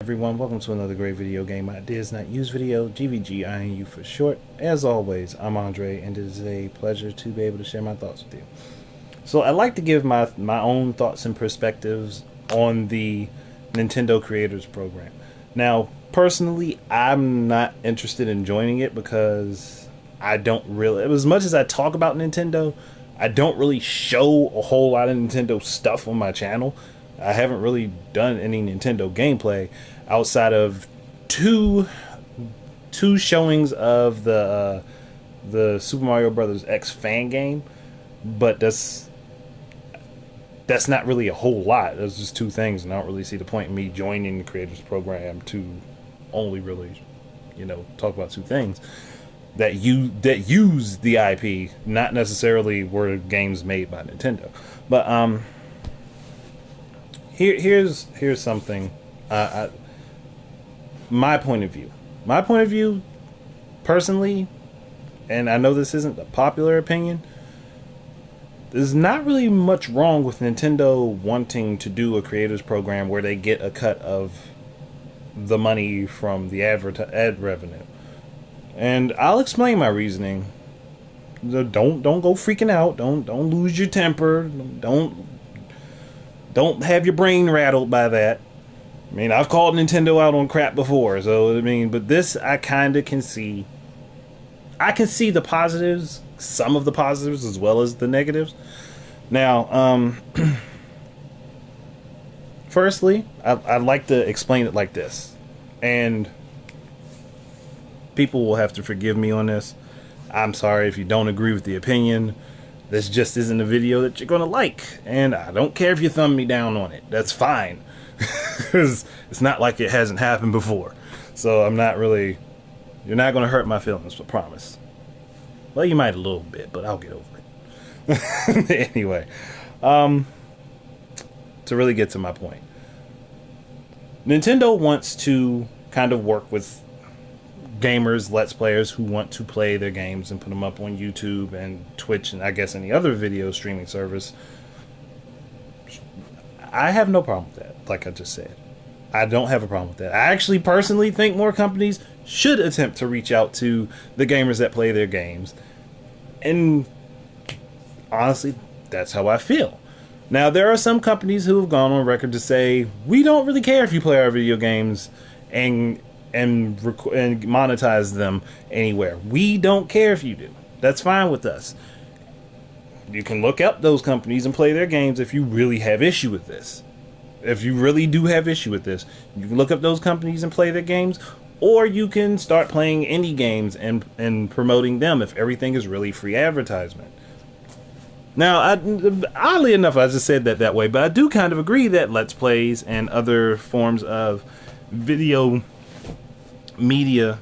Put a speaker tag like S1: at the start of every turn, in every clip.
S1: Everyone, welcome to another great video game ideas not used video, GVGINU for short. As always, I'm Andre, and it is a pleasure to be able to share my thoughts with you. So I'd like to give my own thoughts and perspectives on the Nintendo Creators Program. Now, personally, I'm not interested in joining it because I don't really, as much as I talk about Nintendo, I don't really show a whole lot of Nintendo stuff on my channel. I haven't really done any Nintendo gameplay outside of two showings of the Super Mario Brothers X fan game, but that's not really a whole lot. There's just two things, and I don't really see the point in me joining the Creators Program to only really, talk about two things that use the IP, not necessarily were games made by Nintendo. But here's something. My point of view. My point of view, personally, and I know this isn't a popular opinion, there's not really much wrong with Nintendo wanting to do a creators program where they get a cut of the money from the ad revenue. And I'll explain my reasoning. Don't go freaking out. Don't lose your temper. Don't have your brain rattled by that. I mean, I've called Nintendo out on crap before, so but this I kind of can see. I can see the positives, some of the positives as well as the negatives. Now, firstly, I'd like to explain it like this, and people will have to forgive me on this. I'm sorry if you don't agree with the opinion. This just isn't a video that you're gonna like, and I don't care if you thumb me down on it. That's fine, because it's not like it hasn't happened before. So I'm not really. You're not gonna hurt my feelings, I promise. Well, you might a little bit, but I'll get over it. Anyway, to really get to my point, Nintendo wants to kind of work with gamers, let's players who want to play their games and put them up on YouTube and Twitch and I guess any other video streaming service. I have no problem with that, like I just said. I don't have a problem with that. I actually personally think more companies should attempt to reach out to the gamers that play their games. And honestly, that's how I feel. Now, there are some companies who have gone on record to say, we don't really care if you play our video games and monetize them anywhere. We don't care if you do. That's fine with us. You can look up those companies and play their games if you really have issue with this. If you really do have issue with this, you can look up those companies and play their games, or you can start playing indie games and promoting them if everything is really free advertisement. Now, oddly enough, I just said that way, but I do kind of agree that Let's Plays and other forms of video media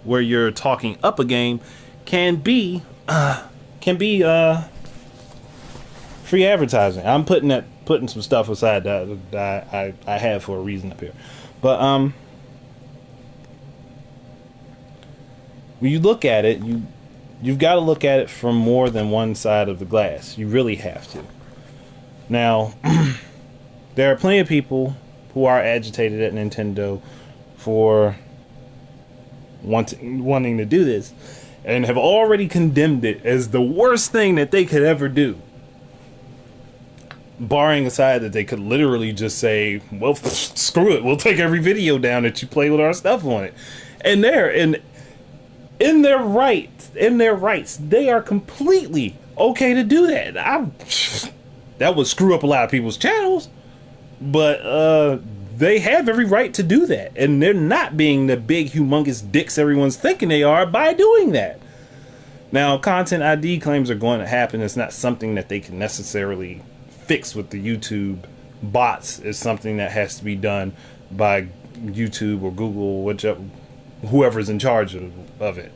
S1: where you're talking up a game can be free advertising. I'm putting some stuff aside that I have for a reason up here, but when you look at it, you've got to look at it from more than one side of the glass. You really have to. Now, there are plenty of people who are agitated at Nintendo for wanting to do this and have already condemned it as the worst thing that they could ever do, barring aside that they could literally just say, well, screw it, we'll take every video down that you play with our stuff on it. And in their rights, they are completely okay to do that. That would screw up a lot of people's channels, but they have every right to do that, and they're not being the big humongous dicks everyone's thinking they are by doing that. Now, content ID claims are going to happen. It's not something that they can necessarily fix with the YouTube bots. It's something that has to be done by YouTube or Google, whichever, whoever's in charge of it.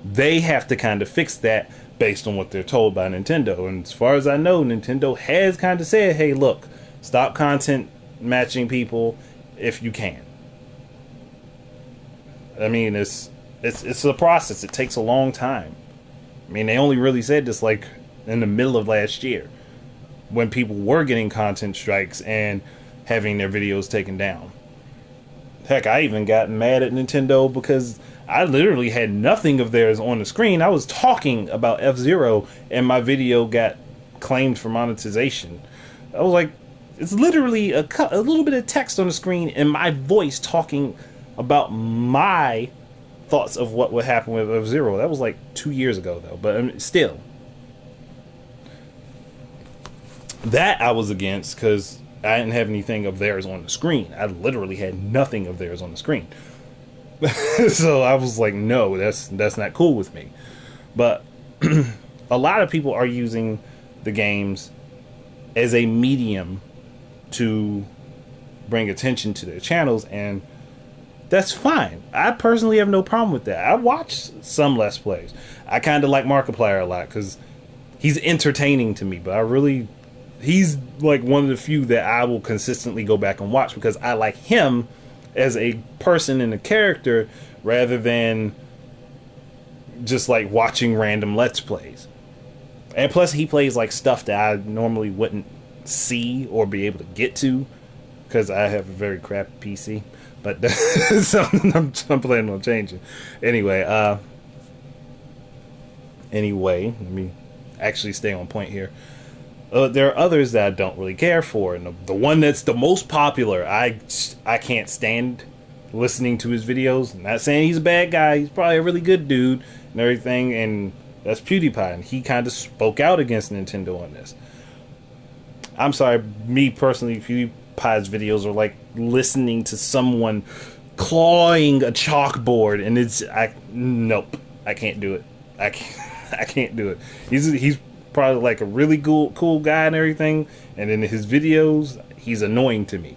S1: They have to kind of fix that based on what they're told by Nintendo. And as far as I know, Nintendo has kind of said, hey, look, stop content matching people if you can. I mean, it's a process. It takes a long time. I mean, they only really said this like in the middle of last year, when people were getting content strikes and having their videos taken down. Heck, I even got mad at Nintendo because I literally had nothing of theirs on the screen. I was talking about F-Zero and my video got claimed for monetization. I was like, it's literally a little bit of text on the screen and my voice talking about my thoughts of what would happen with F-Zero. That was like 2 years ago, though. But still, that I was against because I didn't have anything of theirs on the screen. I literally had nothing of theirs on the screen. So I was like, no, that's not cool with me. But a lot of people are using the games as a medium to bring attention to their channels, and that's fine. I personally have no problem with that. I watch some Let's Plays. I kind of like Markiplier a lot because he's entertaining to me, but he's like one of the few that I will consistently go back and watch because I like him as a person and a character rather than just like watching random Let's Plays. And plus he plays like stuff that I normally wouldn't see or be able to get to because I have a very crappy PC. But that's something I'm planning on changing. Anyway, let me actually stay on point here. There are others that I don't really care for, and the one that's the most popular, I can't stand listening to his videos. I'm not saying he's a bad guy. He's probably a really good dude and everything, and that's PewDiePie, and he kind of spoke out against Nintendo on this. I'm sorry, me personally, PewDiePie's videos are like listening to someone clawing a chalkboard, and nope, I can't do it. I can't do it. He's probably like a really cool guy and everything, and in his videos he's annoying to me.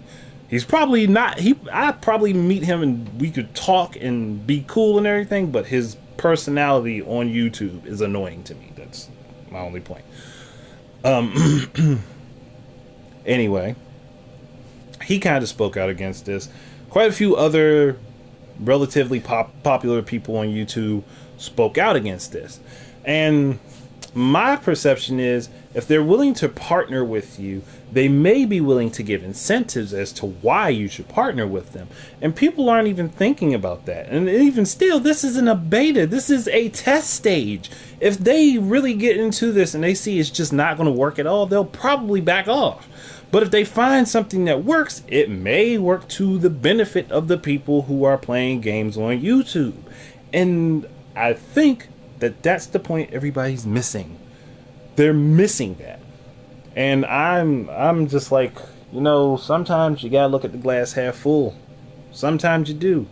S1: He's probably not, I probably meet him and we could talk and be cool and everything, but his personality on YouTube is annoying to me. That's my only point. Anyway, he kind of spoke out against this. Quite a few other relatively popular people on YouTube spoke out against this, and my perception is if they're willing to partner with you, they may be willing to give incentives as to why you should partner with them. And people aren't even thinking about that. And even still, this isn't a beta. This is a test stage. If they really get into this and they see it's just not going to work at all, they'll probably back off. But if they find something that works, it may work to the benefit of the people who are playing games on YouTube. And I think that's the point everybody's missing. They're missing that. And I'm just like, sometimes you gotta look at the glass half full. Sometimes you do.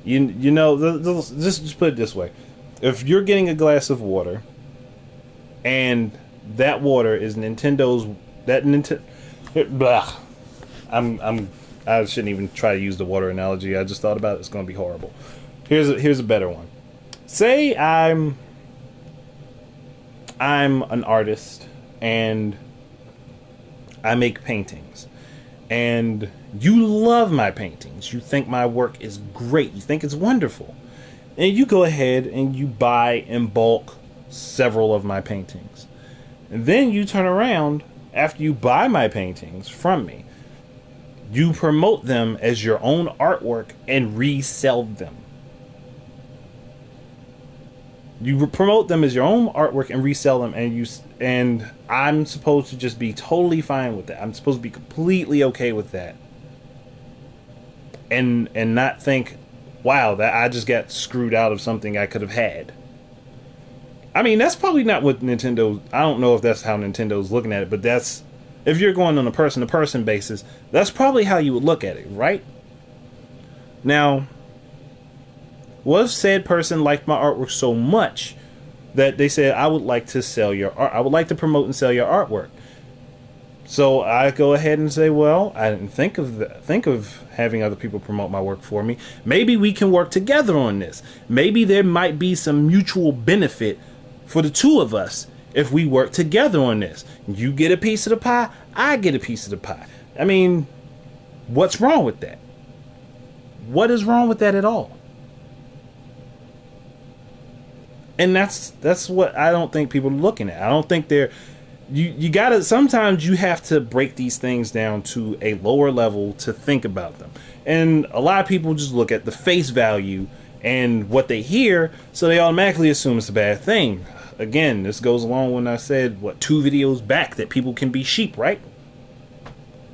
S1: Just put it this way. If you're getting a glass of water and that water is I shouldn't even try to use the water analogy. I just thought about it. It's going to be horrible. Here's a better one. Say I'm an artist and I make paintings, and you love my paintings. You think my work is great. You think it's wonderful. And you go ahead and you buy in bulk several of my paintings. And then you turn around after you buy my paintings from me. You promote them as your own artwork and resell them. You promote them as your own artwork and resell them, and I'm supposed to just be totally fine with that. I'm supposed to be completely okay with that. And not think, wow, that I just got screwed out of something I could have had. I mean, that's probably not what Nintendo, I don't know if that's how Nintendo's looking at it, but that's, if you're going on a person-to-person basis, that's probably how you would look at it, right? Now, what if said person liked my artwork so much that they said, I would like to sell your art, I would like to promote and sell your artwork. So I go ahead and say, well, I didn't think of having other people promote my work for me. Maybe we can work together on this. Maybe there might be some mutual benefit for the two of us if we work together on this. You get a piece of the pie, I get a piece of the pie. I mean, what's wrong with that? What is wrong with that at all? And that's what I don't think people are looking at. I don't think they're you gotta, sometimes you have to break these things down to a lower level to think about them. And a lot of people just look at the face value and what they hear, so they automatically assume it's a bad thing. Again, this goes along when I said, what, 2 videos back, that people can be sheep, right?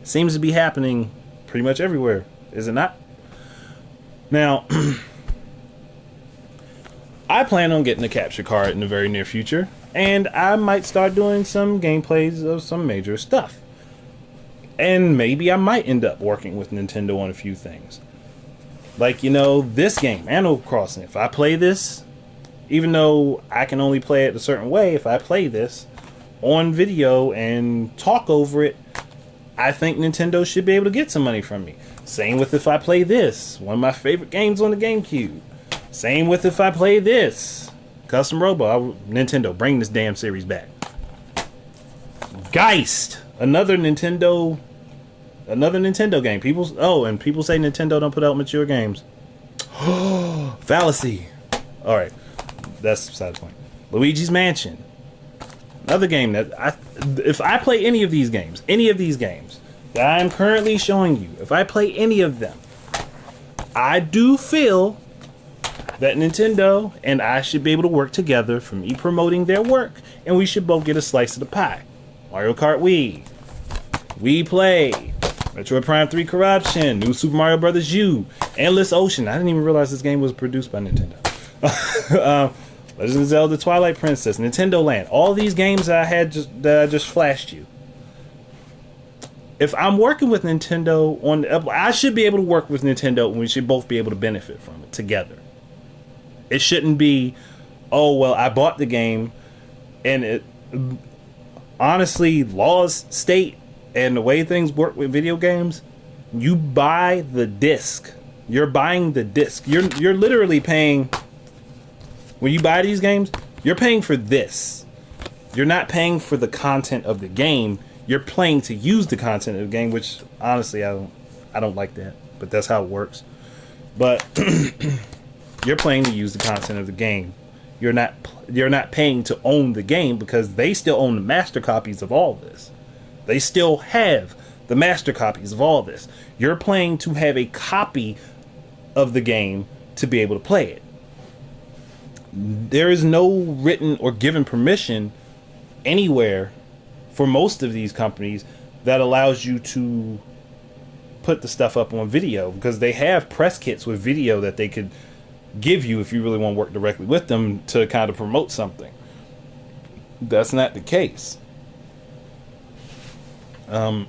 S1: Seems to be happening pretty much everywhere, is it not? Now, I plan on getting a capture card in the very near future, and I might start doing some gameplays of some major stuff. And maybe I might end up working with Nintendo on a few things. Like, you know, this game, Animal Crossing. If I play this, even though I can only play it a certain way, if I play this on video and talk over it, I think Nintendo should be able to get some money from me. Same with if I play this, one of my favorite games on the GameCube. Same with if I play this, Custom Robo. Nintendo, bring this damn series back. Geist, another Nintendo game. People say Nintendo don't put out mature games. Fallacy. All right, that's beside the point. Luigi's Mansion, another game that if I play any of these games that I'm currently showing you, if I play any of them, I do feel that Nintendo and I should be able to work together for me promoting their work, and we should both get a slice of the pie. Mario Kart Wii, Wii Play, Metroid Prime 3 Corruption, New Super Mario Bros. U, Endless Ocean. I didn't even realize this game was produced by Nintendo. Legend of Zelda Twilight Princess, Nintendo Land, all these games that I just flashed you. If I'm working with Nintendo I should be able to work with Nintendo, and we should both be able to benefit from it together. It shouldn't be, oh, well, I bought the game, and it, honestly, laws state, and the way things work with video games, you buy the disc. You're buying the disc. You're literally paying, when you buy these games, you're paying for this. You're not paying for the content of the game. You're playing to use the content of the game, which honestly I don't like that, but that's how it works. But you're playing to use the content of the game. You're not paying to own the game, because they still own the master copies of all this. They still have the master copies of all this. You're playing to have a copy of the game to be able to play it. There is no written or given permission anywhere for most of these companies that allows you to put the stuff up on video, because they have press kits with video that they could give you if you really want to work directly with them to kind of promote something. That's not the case. A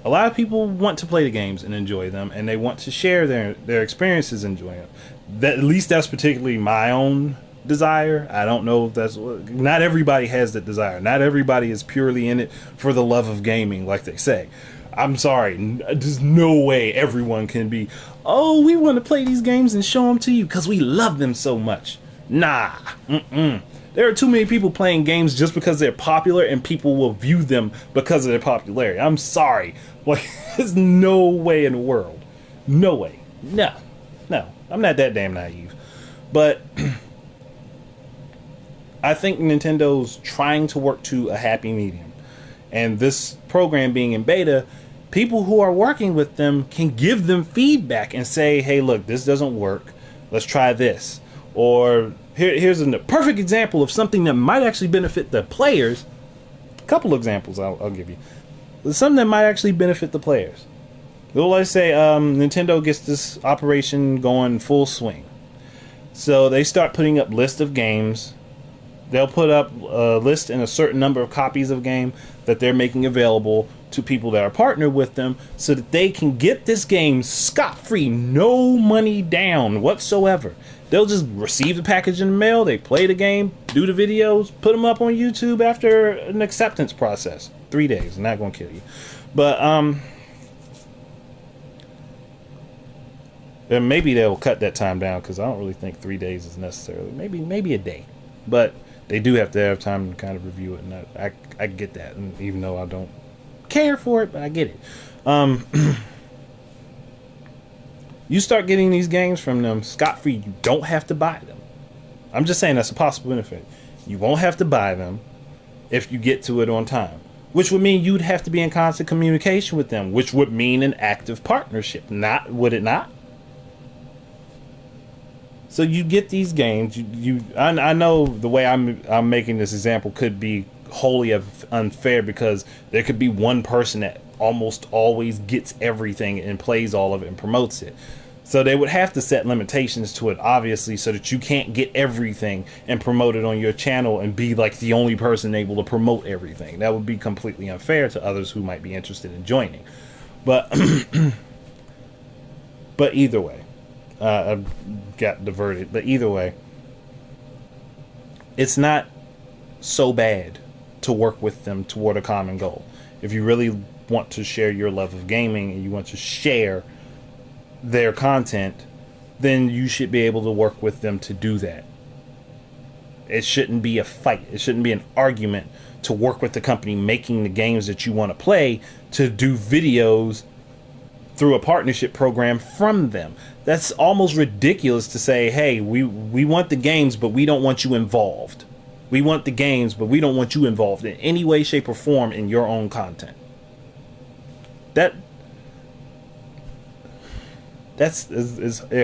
S1: lot of people want to play the games and enjoy them, and they want to share their experiences enjoying them. At least that's particularly my own desire. I don't know if that's, not everybody has that desire. Not everybody is purely in it for the love of gaming, like they say. I'm sorry, there's no way everyone can be, oh, we want to play these games and show them to you because we love them so much. Nah. There are too many people playing games just because they're popular, and people will view them because of their popularity. I'm sorry. Like, there's no way in the world. No way. No. I'm not that damn naive. But I think Nintendo's trying to work to a happy medium. And this program being in beta, people who are working with them can give them feedback and say, hey, look, this doesn't work. Let's try this. Or here's a perfect example of something that might actually benefit the players. A couple examples I'll give you. Something that might actually benefit the players. Well, let's say Nintendo gets this operation going full swing. So they start putting up lists of games. They'll put up a list and a certain number of copies of game that they're making available to people that are partnered with them, so that they can get this game scot-free, no money down whatsoever. They'll just receive the package in the mail, they play the game, do the videos, put them up on YouTube after an acceptance process. 3 days, not gonna kill you. But and maybe they'll cut that time down, because I don't really think 3 days is necessarily. Maybe a day. But they do have to have time to kind of review it, and I get that, and even though I don't care for it, but I get it. You start getting these games from them scot-free. You don't have to buy them. I'm just saying that's a possible benefit. You won't have to buy them. if you get to it on time, which would mean you'd have to be in constant communication with them, which would mean an active partnership. Not, would it not? So you get these games. I know the way I'm making this example could be wholly unfair, because there could be one person that almost always gets everything and plays all of it and promotes it. So they would have to set limitations to it, obviously, so that you can't get everything and promote it on your channel and be like the only person able to promote everything. That would be completely unfair to others who might be interested in joining. But but either way, I got diverted. But either way, it's not so bad to work with them toward a common goal. If you really want to share your love of gaming and you want to share their content, then you should be able to work with them to do that. It shouldn't be a fight. It shouldn't be an argument to work with the company making the games that you want to play, to do videos through a partnership program from them. That's almost ridiculous to say, hey, we want the games, but we don't want you involved. We want the games, but we don't want you involved in any way, shape, or form in your own content. It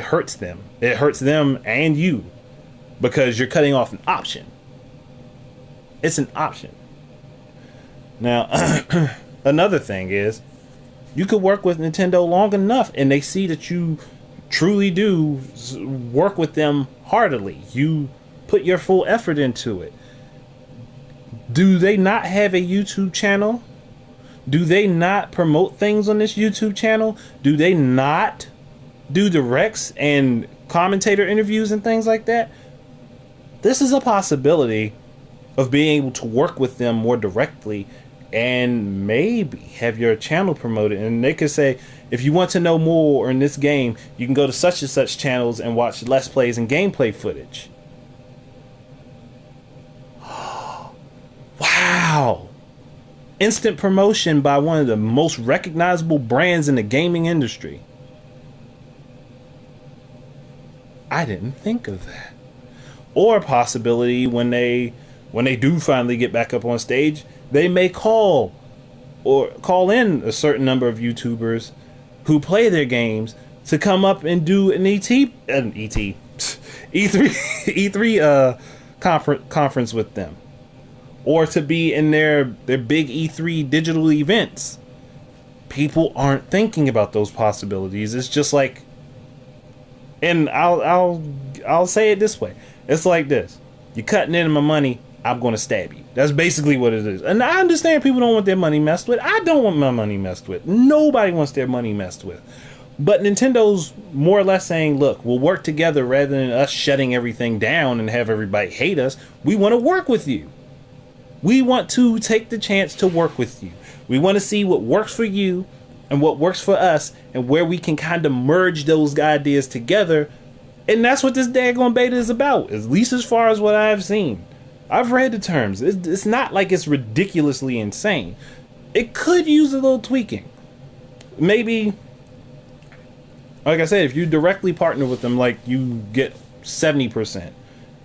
S1: hurts them. It hurts them and you, because you're cutting off an option. It's an option. Now, another thing is, you could work with Nintendo long enough and they see that you truly do work with them heartily. You put your full effort into it. Do they not have a YouTube channel? Do they not promote things on this YouTube channel? Do they not do directs and commentator interviews and things like that? This is a possibility of being able to work with them more directly and maybe have your channel promoted. And they could say, if you want to know more in this game, you can go to such and such channels and watch Let's Plays and gameplay footage. Wow. Instant promotion by one of the most recognizable brands in the gaming industry. I didn't think of that. Or a possibility, when they do finally get back up on stage, they may call in a certain number of YouTubers who play their games to come up and do an E3 conference with them, or to be in their big E3 digital events. People aren't thinking about those possibilities. It's just like, and I'll say it this way. It's like this. You're cutting into my money, I'm going to stab you. That's basically what it is. And I understand people don't want their money messed with. I don't want my money messed with. Nobody wants their money messed with. But Nintendo's more or less saying, look, we'll work together rather than us shutting everything down and have everybody hate us. We want to work with you. We want to take the chance to work with you. We want to see what works for you and what works for us, and where we can kind of merge those ideas together. And that's what this daggone beta is about, at least as far as what I've seen. I've read the terms. It's not like it's ridiculously insane. It could use a little tweaking. Maybe, like I said, if you directly partner with them, like, you get 70%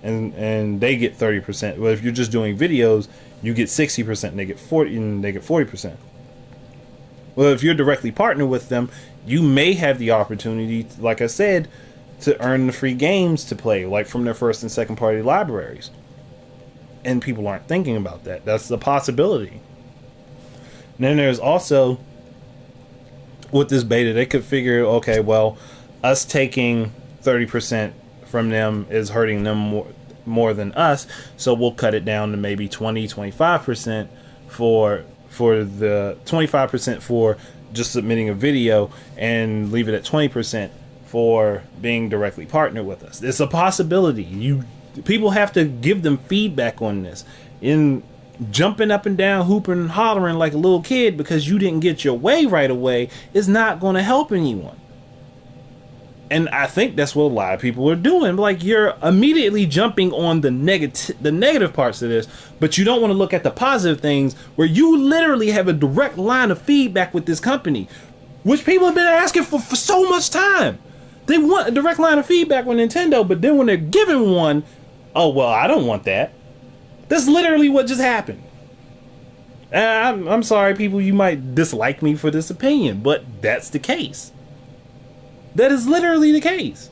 S1: and they get 30%. But if you're just doing videos, you get 60% and they get 40%. Well, if you're directly partnered with them, you may have the opportunity, like I said, to earn the free games to play, like from their first and second party libraries. And people aren't thinking about that. That's the possibility. And then there's also, with this beta, they could figure, okay, well, us taking 30% from them is hurting them more than us, so we'll cut it down to maybe 25% for the 25% for just submitting a video, and leave it at 20% for being directly partnered with us. It's a possibility. People have to give them feedback on this. In jumping up and down, hooping and hollering like a little kid because you didn't get your way right away is not going to help anyone. And I think that's what a lot of people are doing. Like, you're immediately jumping on the negative parts of this, but you don't want to look at the positive things, where you literally have a direct line of feedback with this company, which people have been asking for so much time. They want a direct line of feedback with Nintendo, but then when they're given one, oh, well, I don't want that. That's literally what just happened. And I'm sorry, people, you might dislike me for this opinion, but that's the case. That is literally the case.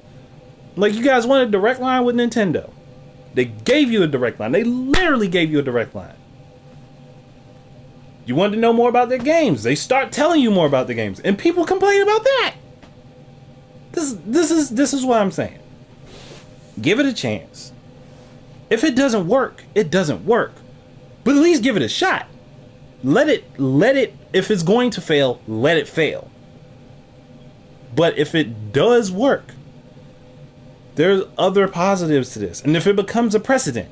S1: Like, you guys wanted a direct line with Nintendo. They gave you a direct line. They literally gave you a direct line. You wanted to know more about their games. They start telling you more about the games. And people complain about that. This is what I'm saying. Give it a chance. If it doesn't work, it doesn't work. But at least give it a shot. Let it, if it's going to fail, let it fail. But if it does work, there's other positives to this. And if it becomes a precedent,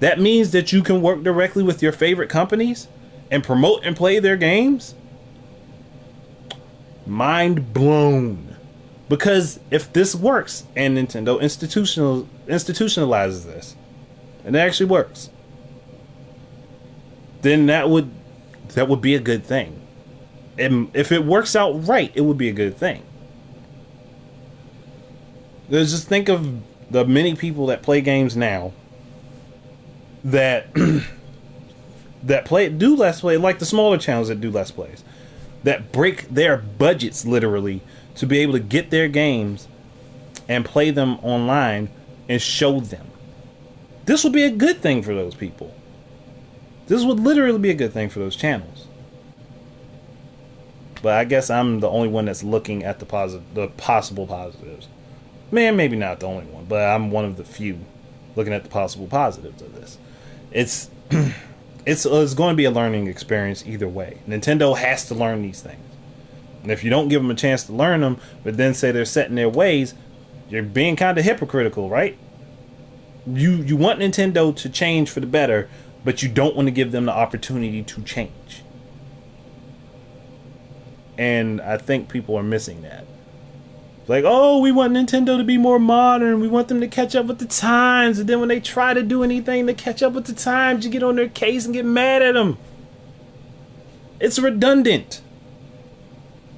S1: that means that you can work directly with your favorite companies and promote and play their games. Mind blown. Because if this works and Nintendo institutionalizes this, and it actually works, then that would be a good thing. And if it works out right, it would be a good thing. Just think of the many people that play games now that do less play, like the smaller channels that do less plays, that break their budgets literally to be able to get their games and play them online and show them. This would be a good thing for those people. This would literally be a good thing for those channels. But I guess I'm the only one that's looking at the possible positives. Man, maybe not the only one, but I'm one of the few looking at the possible positives of this. It's going to be a learning experience either way. Nintendo has to learn these things. And if you don't give them a chance to learn them, but then say they're set in their ways, you're being kind of hypocritical, right? You want Nintendo to change for the better, but you don't want to give them the opportunity to change. And I think people are missing that. Like, oh, we want Nintendo to be more modern. We want them to catch up with the times. And then when they try to do anything to catch up with the times, you get on their case and get mad at them. It's redundant.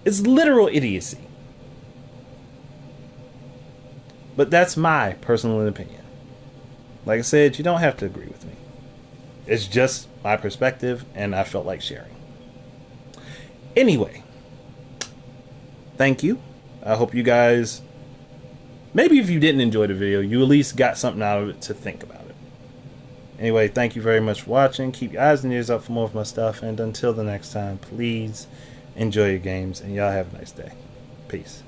S1: It's literal idiocy. But that's my personal opinion. Like I said, you don't have to agree with me. It's just my perspective, and I felt like sharing. Anyway, thank you. I hope you guys, maybe if you didn't enjoy the video, you at least got something out of it to think about it. Anyway, thank you very much for watching. Keep your eyes and ears up for more of my stuff. And until the next time, please enjoy your games. And y'all have a nice day. Peace.